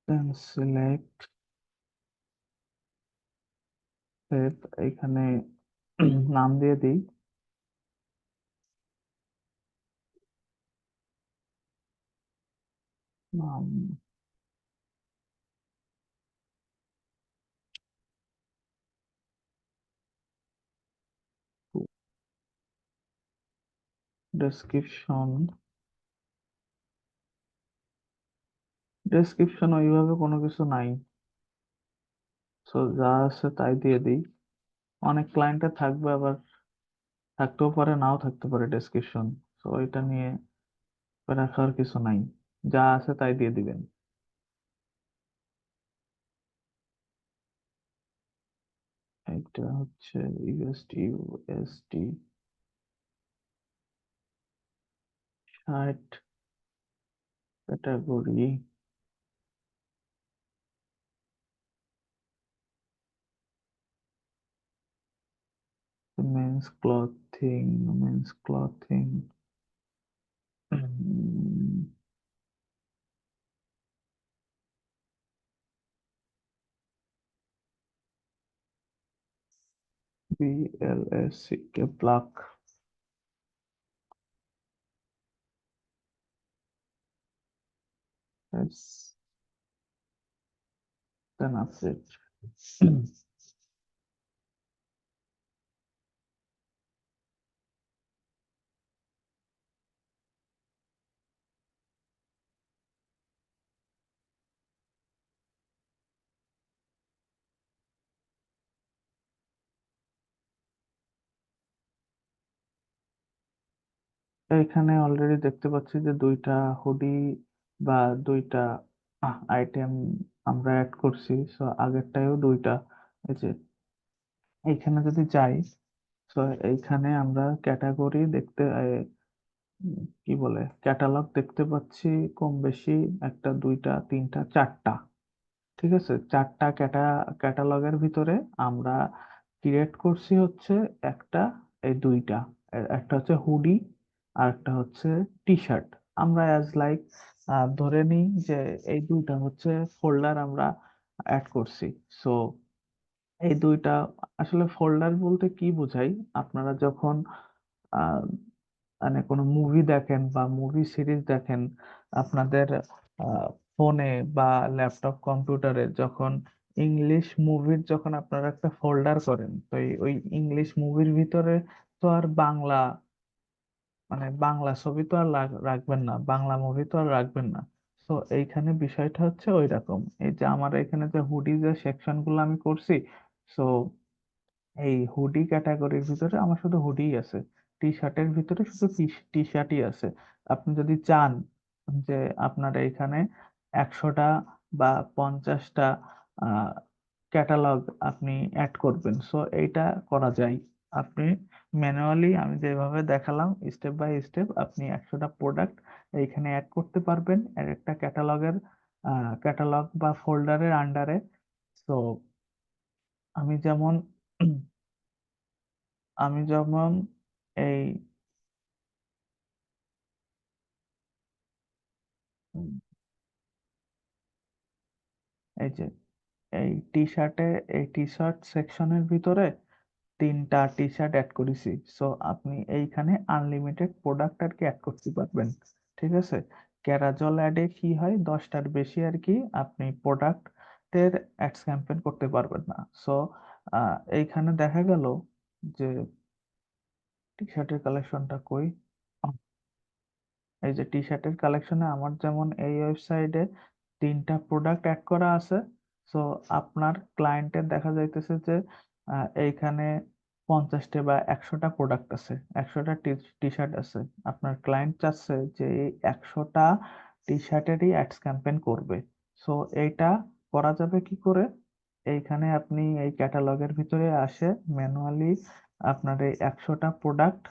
দেন সিলেক্ট, সেভ, এখানে নাম দিয়ে দিই, নাম, ডেসক্রিপশন, ডেসক্রিপশন ওইভাবে কোনো কিছু নাই, সো যা আছে তাই দিয়ে দিই। অনেক ক্লায়েন্টে থাকবে, আবার থাকতেও পারে নাও থাকতে পারে ডেসক্রিপশন, তো এটা নিয়ে রাখার কিছু নাই, যা আছে তাই দিয়ে দিবেন। এই এইটা হচ্ছে USD, 60 category. Men's clothing, BLSCK black. Then that's it. এখানে অলরেডি দেখতে পাচ্ছি যে দুইটা হুডি বা দুইটা আইটেম আমরা অ্যাড করছি। সো আগেরটায়ও দুইটা, এই যে এইখানে যদি যাই, সো এইখানে আমরা ক্যাটাগরি দেখতে কি বলে ক্যাটালগ দেখতে পাচ্ছি কম বেশি একটা, দুইটা, তিনটা, চারটা। ঠিক আছে, চারটা ক্যাটালগের ভিতরে আমরা ক্রিয়েট করছি হচ্ছে একটা, এই দুইটা, একটা হচ্ছে হুডি আর একটা হচ্ছে টি শার্ট। আমরা অ্যাজ লাইক ধরে নিই যে এই দুইটা হচ্ছে ফোল্ডার আমরা অ্যাড করছি। সো এই দুইটা আসলে ফোল্ডার বলতে কি বোঝাই, আপনারা যখন আহ, মানে কোনো মুভি দেখেন বা মুভি সিরিজ দেখেন, আপনাদের ফোনে বা ল্যাপটপ কম্পিউটারে যখন ইংলিশ মুভির যখন আপনারা একটা ফোল্ডার করেন, তো ওই ইংলিশ মুভির ভিতরে তো আর বাংলা, মানে বাংলা ছবি তো আর রাখবেন না, বাংলা মুভি তো আর রাখবেন না। তো এইখানে বিষয়টা হচ্ছে ওই রকম, এই যে আমার এখানে যে হুডি যে সেকশন গুলো আমি করছি, সো এই হুডি ক্যাটাগরির ভিতরে আমার শুধু হুডি আছে, টি শার্টের ভিতরে শুধু টি শার্টই আছে। আপনি যদি চান যে আপনার এখানে 100টা বা 50টা ক্যাটালগ আপনি অ্যাড করবেন, সো এইটা করা যায়। আপনি ম্যানুয়ালি আমি যেভাবে দেখালাম স্টেপ বাই স্টেপ আপনি 100টা প্রোডাক্ট এইখানে অ্যাড করতে পারবেন এক একটা ক্যাটালগ বা ফোল্ডারের আন্ডারে। তো আমি যেমন আমি যেমন এই উম, এই যে এই টি শার্টে, এই টি শার্ট সেকশনের ভিতরে 3টা টি শার্ট অ্যাড করেছি। সো আপনি এইখানে আনলিমিটেড প্রোডাক্ট আর কি অ্যাড করতে পারবেন। ঠিক আছে, ক্যারাজল অ্যাডে কি হয়, 10টার বেশি আর কি আপনি প্রোডাক্টের অ্যাডস ক্যাম্পেইন করতে পারবেন না। সো এইখানে দেখা গেল যে টি শার্টের কালেকশনটা কই, এই যে টি শার্টের কালেকশনে আমার যেমন এই ওয়েবসাইটে 3টা প্রোডাক্ট অ্যাড করা আছে। সো আপনার ক্লায়েন্টের দেখা যাইতেছে যে এইখানে 50টা বা 100টা প্রোডাক্ট আছে, 100টা টি শার্ট আছে। আপনার ক্লায়েন্ট চাচ্ছে যে এই 100টা টি শার্টেরই অ্যাডস ক্যাম্পেইন করবে। সো এইটা করা যাবে কি করে, এইখানে আপনি এই ক্যাটালগের ভিতরে আসে ম্যানুয়ালি আপনার এই 100টা প্রোডাক্ট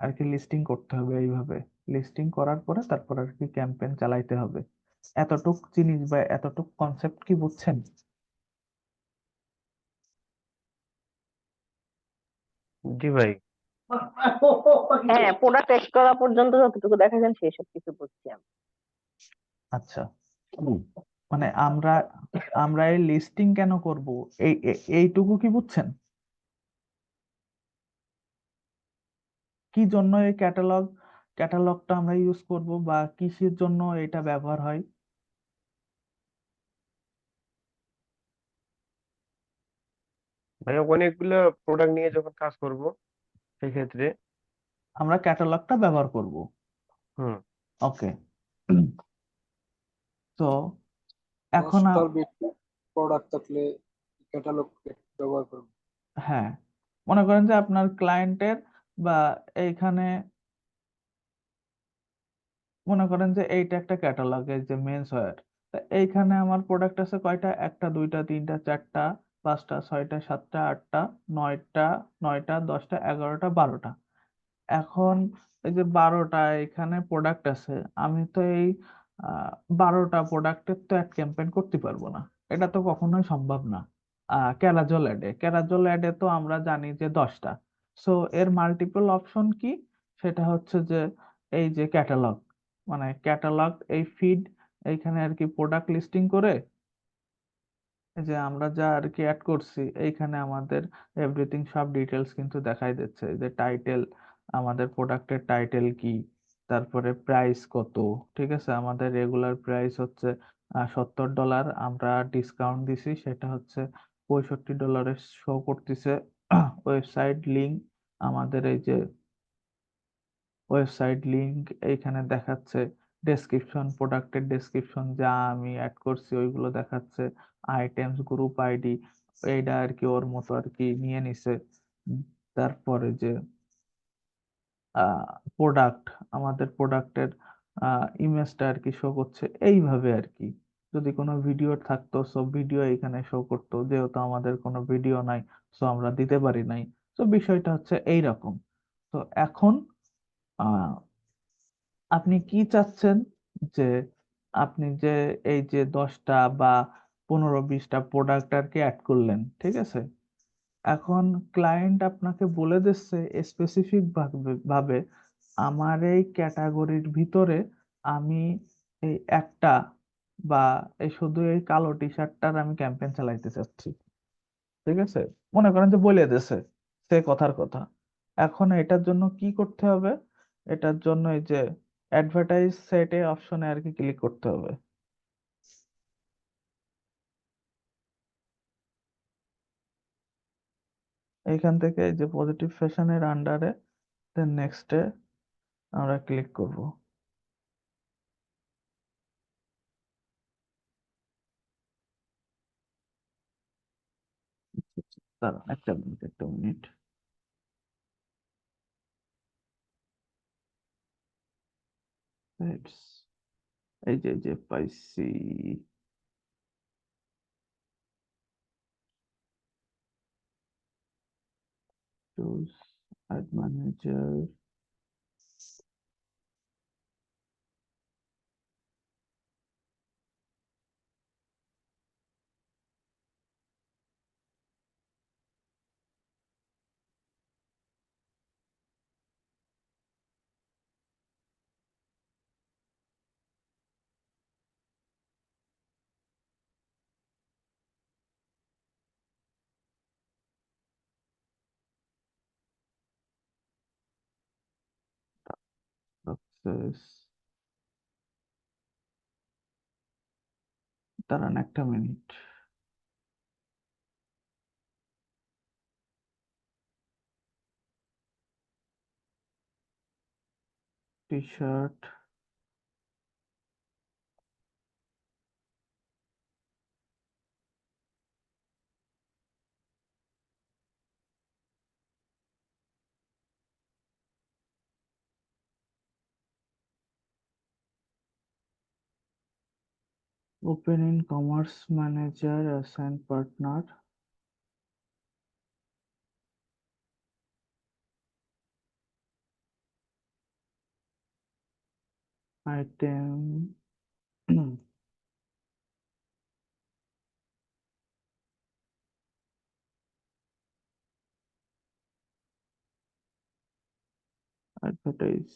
আর কি লিস্টিং করতে হবে। এইভাবে লিস্টিং করার পরে তারপর আর কি ক্যাম্পেইন চালাইতে হবে। এতটুক জিনিস বা এতটুক কনসেপ্ট কি বুঝছেন?
জি ভাই।
হ্যাঁ, প্রোডাক্ট টেস্ট করা পর্যন্ত যতটুকু দেখা যান সেই সব কিছু বুঝছি আমি।
আচ্ছা, মানে আমরা আমরা এই লিস্টিং কেন করব, এইটুকু কি বুঝছেন? কি জন্য এই ক্যাটালগটা আমরা ইউজ করব বা কিসের জন্য এটা ব্যবহার হয়?
ভাই অনেকগুলো প্রোডাক্ট নিয়ে যখন কাজ করব সেক্ষেত্রে।
আমরা ক্যাটালগটা ব্যবহার করব।
হুম।
ওকে, তো এখন
10টার বেশি প্রোডাক্ট থাকলে ক্যাটালগ ব্যবহার করব।
হ্যাঁ, মনে করেন যে আপনার ক্লায়েন্টের বা এইখানে মনে করেন যে এইটা একটা ক্যাটালগ, এই যে মেন্স ওয়্যার, এইখানে আমার প্রোডাক্ট আছে কয়টা, একটা, দুইটা, তিনটা, চারটা, 5টা 6টা 7টা 8টা 9টা 9টা 10টা 11টা 12টা। এখন এই যে 12টা এখানে প্রোডাক্ট আছে, আমি তো এই 12টা প্রোডাক্টের তো অ্যাড ক্যাম্পেইন করতে পারবো না, এটা তো কখনোই সম্ভব না। ক্যারাজল অ্যাডে তো আমরা জানি যে 10টা। সো এর মাল্টিপল অপশন কি, সেটা হচ্ছে যে এই যে ক্যাটালগ, মানে ক্যাটালগ এই ফিড এইখানে আর কি প্রোডাক্ট লিস্টিং করে এই যে আমরা যা আর কি অ্যাড করছি এইখানে আমাদের এভরিথিং সব ডিটেলস কিন্তু দেখাই দিচ্ছে, যে টাইটেল, আমাদের প্রোডাক্টের টাইটেল কি, তারপরে প্রাইস কত। ঠিক আছে, আমাদের রেগুলার প্রাইস হচ্ছে $70, আমরা ডিসকাউন্ট দিছি সেটা হচ্ছে $65 শো করতেছে। ওয়েবসাইট লিংক, আমাদের এই যে ওয়েবসাইট লিংক এইখানে দেখাচ্ছে, ডেসক্রিপশন, প্রোডাক্টের ডেসক্রিপশন যা আমি অ্যাড করছি ওইগুলো দেখাচ্ছে, আইটেমস, গ্রুপ আইডি, এইটা আর কি ওর মতো আর কি নিয়ে নিছে। তারপরে যে প্রোডাক্ট, আমাদের প্রোডাক্টের ইমেজটা আর কি শো করছে এইভাবে আর কি। যদি কোনো ভিডিও থাকতো সব ভিডিও এখানে শো করতো, যেহেতু আমাদের কোনো ভিডিও নাই সো আমরা দিতে পারি নাই। তো বিষয়টা হচ্ছে এইরকম। তো এখন আহ আপনি কি চাচ্ছেন, যে আপনি যে এই যে 10টা বা 15-20টা প্রোডাক্ট আর কি অ্যাড করলেন, ঠিক আছে, এখন ক্লায়েন্ট আপনাকে বলে দিচ্ছে স্পেসিফিক ভাবে আমার এই ক্যাটাগরির ভিতরে আমি এই একটা বা এই শুধু এই কালো টি শার্টটার আমি ক্যাম্পেইন চালাইতে চাচ্ছি। ঠিক আছে, মনে করেন যে বলে দিছে সে কথার কথা। এখন এটার জন্য কি করতে হবে, এটার জন্য এই যে অ্যাডভার্টাইজ সেটে অপশনে আর কি ক্লিক করতে হবে। এইখান থেকে এই যে পজিটিভ ফ্যাশনের আন্ডারে দেন নেক্সটে আমরা ক্লিক করব। দাঁড়ান একটা মিনিট। It's- এই যে পাইছি, choose ad manager, success। দাঁড়ান একটা minute. T shirt, open in commerce manager, assign partner, item, advertise,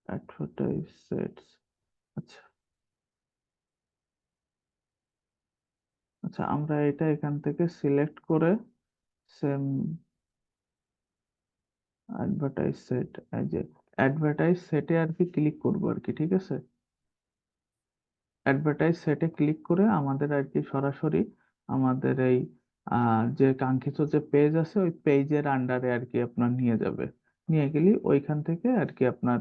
advertise sets। আচ্ছা আচ্ছা, আমরা এটা এখান থেকে সিলেক্ট করে সেম অ্যাডভার্টাইজ সেট, এই যে অ্যাডভার্টাইজ সেটে আর কি ক্লিক করবো আর কি। ঠিক আছে, অ্যাডভার্টাইজ সেটে ক্লিক করে আমাদের আর কি সরাসরি আমাদের এই যে কাঙ্ক্ষিত যে পেজ আছে ওই পেজের আন্ডারে আর কি আপনার নিয়ে যাবে। নিয়ে গেলে ওইখান থেকে আর কি আপনার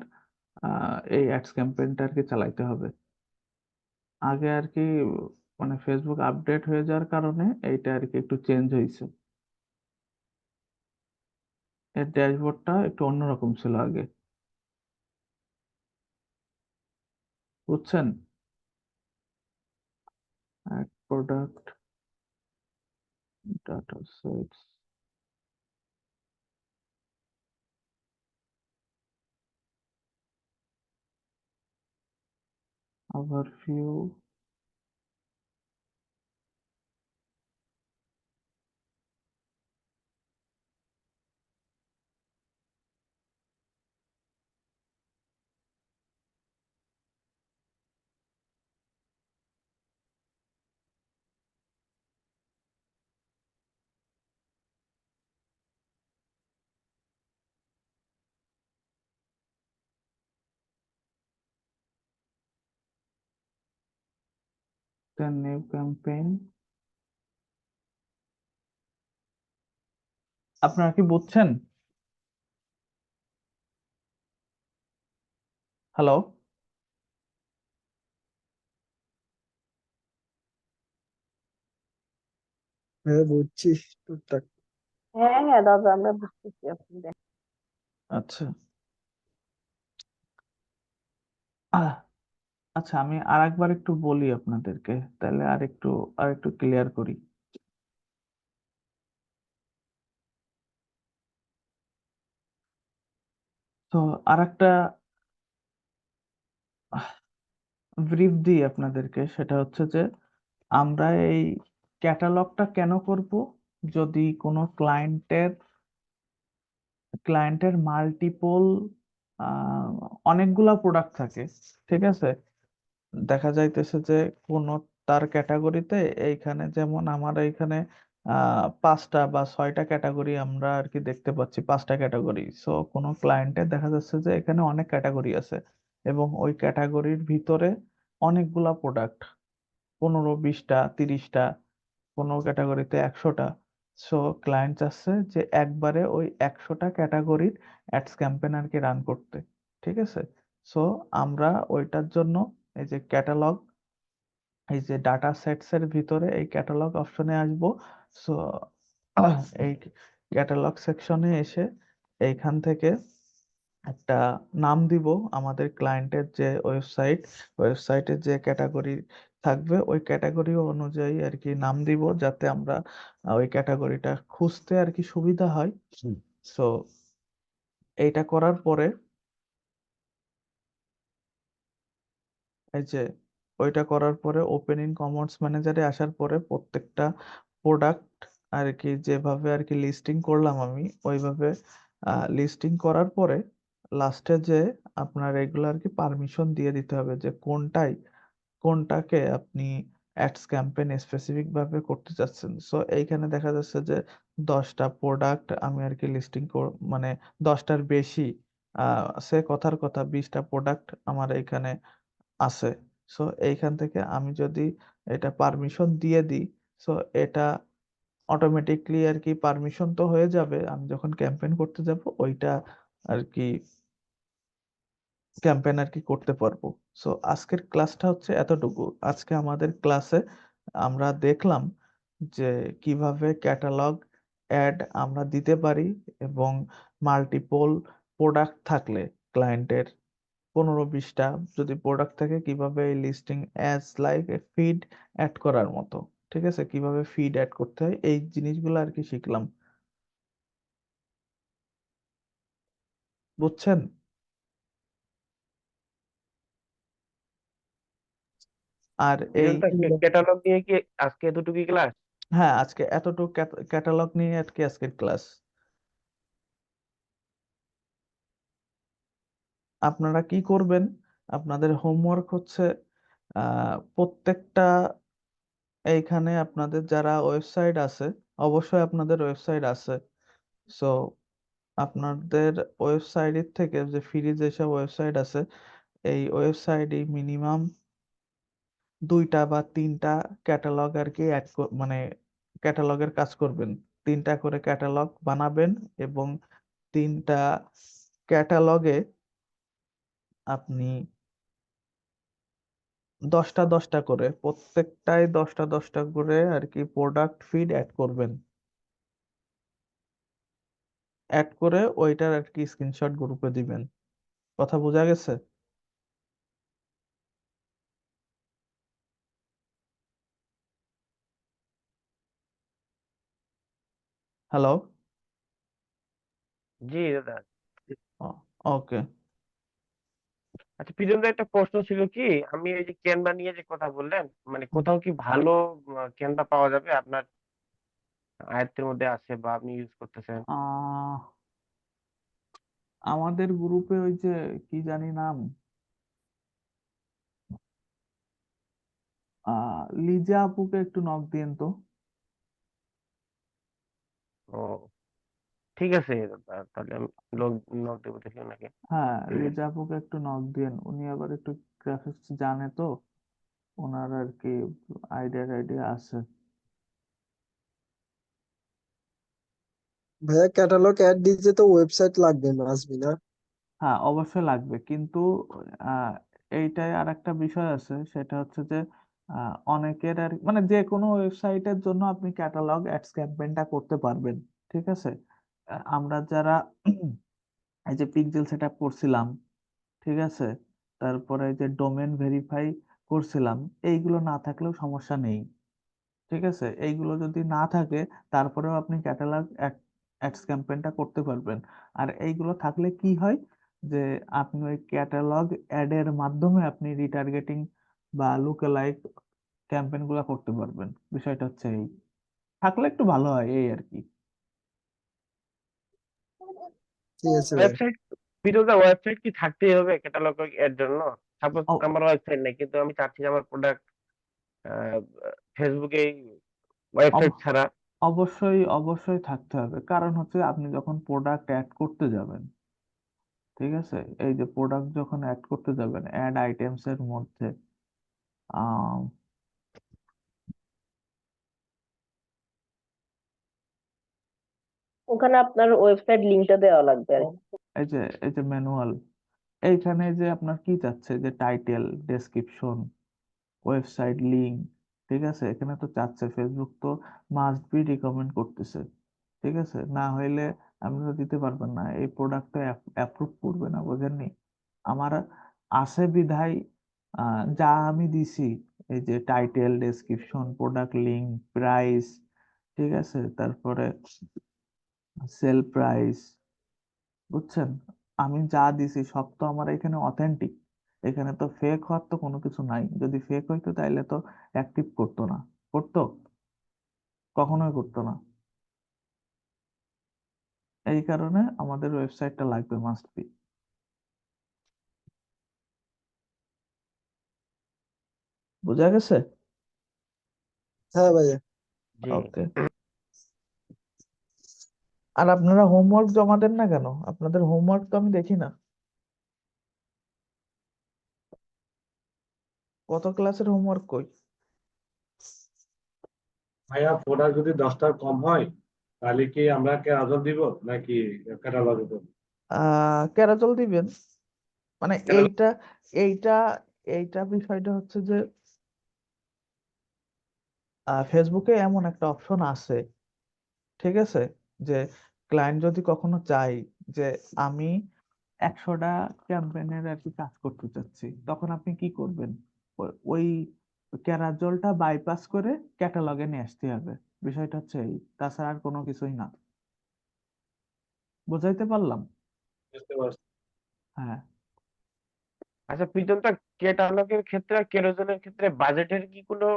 এই অ্যাডস ক্যাম্পেইনটা আর কি চালাইতে হবে। আগে আর কি মানে ফেসবুক আপডেট হয়ে যাওয়ার কারণে এইটা আর কি একটু চেঞ্জ হয়েছে। এর ড্যাশবোর্ডটা একটু অন্যরকম ছিল আগে, বুঝছেন? Add product, data sets, overview, then new campaign. আপনারা কি বুঝছেন? হ্যালো?
হ্যাঁ বুঝছি টুকটাক।
হ্যাঁ হ্যাঁ দাদা, আমরা বুঝতেছি, আপনি দেখেন।
আচ্ছা। আহ, আচ্ছা, আমি আরেকবার একটু বলি আপনাদেরকে, তাহলে আর একটু ক্লিয়ার করি। তো আরেকটা ব্রিফ দিই আপনাদেরকে, সেটা হচ্ছে যে আমরা এই ক্যাটালগটা কেন করব? যদি কোনো ক্লায়েন্টের মাল্টিপল অনেকগুলা প্রোডাক্ট থাকে, ঠিক আছে? দেখা যাইতেছে যে কোনো তার ক্যাটাগরিতে, এইখানে যেমন আমার এইখানে 5টা বা 6টা ক্যাটাগরি আমরা আর কি দেখতে পাচ্ছি, 5টা ক্যাটাগরি। সো কোনো ক্লায়েন্টের দেখা যাচ্ছে যে এখানে অনেক ক্যাটাগরি আছে, এবং ওই ক্যাটাগরির ভিতরে অনেকগুলা প্রোডাক্ট, 15, 20টা, 30টা, কোনো ক্যাটাগরিতে 100টা। সো ক্লায়েন্ট চাচ্ছে যে একবারে ওই 100টা ক্যাটাগরির অ্যাডস ক্যাম্পেইন আর কি রান করতে, ঠিক আছে? সো আমরা ওইটার জন্য এই যে ক্যাটালগ, এই যে ডাটা সেটস এর ভিতরে এই ক্যাটালগ অপশনে আসবো। সো এই ক্যাটালগ সেকশনে এসে এইখান থেকে একটা নাম দিব আমাদের ক্লায়েন্টের যে ওয়েবসাইটে যে ক্যাটাগরি থাকবে, ওই ক্যাটাগরি অনুযায়ী আর কি নাম দিব, যাতে আমরা ওই ক্যাটাগরিটা খুঁজতে আর কি সুবিধা হয়। সো এইটা করার পরে এই যে ওইটা করার পরে ওপেনিং কমার্স ম্যানেজারে আসার পরে প্রত্যেকটা প্রোডাক্ট আর কি যেভাবে আর কি লিস্টিং করলাম আমি, ওইভাবে লিস্টিং করার পরে লাস্টে যে আপনার এগুলো আর কি পারমিশন দিয়ে দিতে হবে যে কোনটাকে আপনি অ্যাডস ক্যাম্পেইন স্পেসিফিক ভাবে করতে চাচ্ছেন। সো এইখানে দেখা যাচ্ছে যে 10টা প্রোডাক্ট আমি আর কি লিস্টিং মানে 10টার বেশি, সে কথার কথা 20টা প্রোডাক্ট আমার এখানে আছে। সো এইখান থেকে আমি যদি এটা পারমিশন দিয়ে দিই, সো এটা অটোমেটিকলি আর কি পারমিশন তো হয়ে যাবে, আমি যখন ক্যাম্পেইন করতে যাব ওইটা আর কি ক্যাম্পেইন আর কি করতে পারবো। সো আজকের ক্লাসটা হচ্ছে এতটুকু। আজকে আমাদের ক্লাসে আমরা দেখলাম যে কিভাবে ক্যাটালগ অ্যাড আমরা দিতে পারি, এবং মাল্টিপল প্রোডাক্ট থাকলে ক্লায়েন্টের 15-20টা যদি প্রোডাক্ট থাকে, কিভাবে এই listing as like a feed add করার মতো, ঠিক আছে? কিভাবে ফিড অ্যাড করতে হয়, এই জিনিসগুলো আর কি শিখলাম, বুঝছেন? আর এই
মিলন দা, ক্যাটালগ নিয়ে কি আজকে এতটুকুই ক্লাস?
হ্যাঁ, আজকে এতটুকু ক্যাটালগ নিয়ে আর কি আজকের ক্লাস। আপনারা কি করবেন? আপনাদের হোমওয়ার্ক হচ্ছে প্রত্যেকটা, এইখানে আপনাদের যারা ওয়েবসাইট আছে, অবশ্যই আপনাদের ওয়েবসাইট আছে। সো আপনাদের ওয়েবসাইটের থেকে যে ফ্রি যেসব ওয়েবসাইট আছে, এই ওয়েবসাইটে মিনিমাম 2টা বা 3টা ক্যাটালগ আর কি মানে ক্যাটালগের কাজ করবেন। 3টা করে ক্যাটালগ বানাবেন, এবং 3টা ক্যাটালগে আপনি 10টা করে, প্রত্যেকটাই 10টা করে আর কি প্রোডাক্ট ফিড অ্যাড করবেন। অ্যাড করে ওইটার আর কি স্ক্রিনশট গ্রুপে দিবেন। কথা বোঝা গেছে? হ্যালো?
জি দাদা।
ওকে।
আচ্ছা প্রিজন দা, একটা প্রশ্ন ছিল কি, আমি এই যে ক্যানভা নিয়ে যে কথা বললেন, মানে কোথাও কি ভালো ক্যানভা পাওয়া যাবে আপনার আয়ত্তের মধ্যে আছে বা আপনি ইউজ করতেছেন?
আহ আমাদের গ্রুপে ওই যে কি জানি নাম, লিজা আপুকে একটু নক দিয়েন তো।
ও ঠিক আছে দাদা, তাহলে আমি লোক নক দেবো দেখি ওনাকে।
হ্যাঁ, লিজা আপুকে একটু নক দিয়েন, উনি আবার একটু গ্রাফিক্স জানে তো, ওনার আর কি আইডিয়া আছে।
ভাইয়া ক্যাটালগ অ্যাড দিতে তো ওয়েবসাইট লাগবে মাসবি না?
হ্যাঁ, অবশ্যই লাগবে, কিন্তু আহ, এইটাই আর একটা বিষয় আছে, সেটা হচ্ছে যে অনেকের আর মানে যে কোনো ওয়েবসাইটের জন্য আপনি ক্যাটালগ অ্যাডস ক্যাম্পেইনটা করতে পারবেন। ঠিক আছে? আমরা যারা এই যে পিক্সেল সেট আপ করছিলাম, ঠিক আছে, তারপরে এই যে ডোমেন ভেরিফাই করছিলাম, এইগুলো না থাকলেও সমস্যা নেই। ঠিক আছে, এইগুলো যদি না থাকে তারপরেও আপনি ক্যাটালগ অ্যাডস ক্যাম্পেইনটা করতে পারবেন। আর এইগুলো থাকলে কি হয় যে আপনি ওই ক্যাটালগ অ্যাড এর মাধ্যমে আপনি রিটার্গেটিং বা লুকালাইক ক্যাম্পেইন গুলো করতে পারবেন। বিষয়টা হচ্ছে এই, থাকলে একটু ভালো হয় এই আর কি।
ঠিক আছে ভাইয়া।
ওয়েবসাইট, প্রিজন দা ওয়েবসাইট কি থাকতেই হবে ক্যাটালগ এর জন্য? সাপোজ
অ-
আমার ওয়েবসাইট নেই, কিন্তু আমি চাচ্ছি যে আমার প্রোডাক্ট ফেসবুকে ওয়েবসাইট
অব-
ছাড়া।
অবশ্যই থাকতে হবে, কারণ হচ্ছে আপনি যখন প্রোডাক্ট অ্যাড করতে যাবেন, ঠিক আছে, এই যে প্রোডাক্ট যখন অ্যাড করতে যাবেন অ্যাড আইটেমস এর মধ্যে আহ
ওখানে আপনার ওয়েবসাইট লিঙ্কটা দেওয়া লাগবে আর কি।
এই যে ম্যানুয়াল, এইখানে যে আপনার কি চাচ্ছে যে টাইটেল, ডেসক্রিপশন, ওয়েবসাইট লিংক, ঠিক আছে, এখানে তো চাচ্ছে ফেসবুক তো মাস্ট বি রিকমেন্ড করতেছে। ঠিক আছে, না হইলে আপনি তো দিতে পারবেন না, এই প্রোডাক্ট অ্যাপ্রুভ করবে না, বুঝেননি? আমার আছে বিধায় যা আমি দিছি, এই যে title, description, product link, price, ঠিক আছে, তারপরে সেল প্রাইস, বুঝছেন, আমি যা দিছি সব তো আমার এখানে অথেন্টিক। এখানে তো ফেক হওয়ার তো কোনো কিছু নাই, যদি ফেক হইতো তাইলে তো অ্যাক্টিভ করতো না, করতো? কখনোই করতো না। এই কারণে আমাদের ওয়েবসাইটটা লাগবে, মাস্ট বি। বোঝা গেছে?
হ্যাঁ ভাইয়া।
জি।
ওকে। আর আপনারা হোমওয়ার্ক জমা দেন না কেন? আপনাদের হোমওয়ার্ক তো আমি দেখি না। কত ক্লাসের হোমওয়ার্ক কই?
ভাইয়া প্রোডাক্ট যদি 10টার কম হয় তাহলে কি আমরা ক্যারাজল দিব নাকি ক্যাটালগ দিব?
ক্যারাজল দিবেন, মানে
ক্যাটালগ
এইটা এইটা বিষয়টা হচ্ছে যে ফেসবুকে এমন একটা অপশন আছে, ঠিক আছে, যে ক্লায়েন্ট যদি কখনো চাই যে আমি 100টা ক্যাম্পেইনের আর কি কাজ করতে চাচ্ছি, তখন আপনি কি করবেন? ওই ক্যারাজলটা বাইপাস করে ক্যাটালগে নিয়ে আসতে হবে। বিষয়টা হচ্ছে এই, তাছাড়া আর কোনো কিছুই না। বুঝাইতে পারলাম?
বুঝতে পারছি।
হ্যাঁ।
আচ্ছা প্রিজন দা, ক্যাটালগের ক্ষেত্রে আর কেরোজেনের ক্ষেত্রে বাজেটের কি কোনো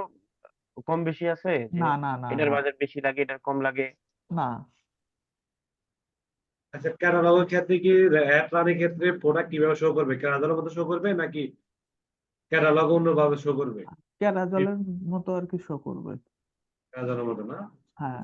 কম বেশি আছে, যে এটার
না
বাজেট বেশি লাগে এটার কম লাগে?
না।
আচ্ছা ক্যাটালগের ক্ষেত্রে কি অ্যাড রানের ক্ষেত্রে প্রোডাক্ট কিভাবে শো করবে, ক্যাটালগের মতো শো করবে নাকি ক্যাটালগ অন্যভাবে শো করবে?
ক্যারাজলের মতো আর কি শো করবে।
ক্যাটালগের মতো না?
হ্যাঁ।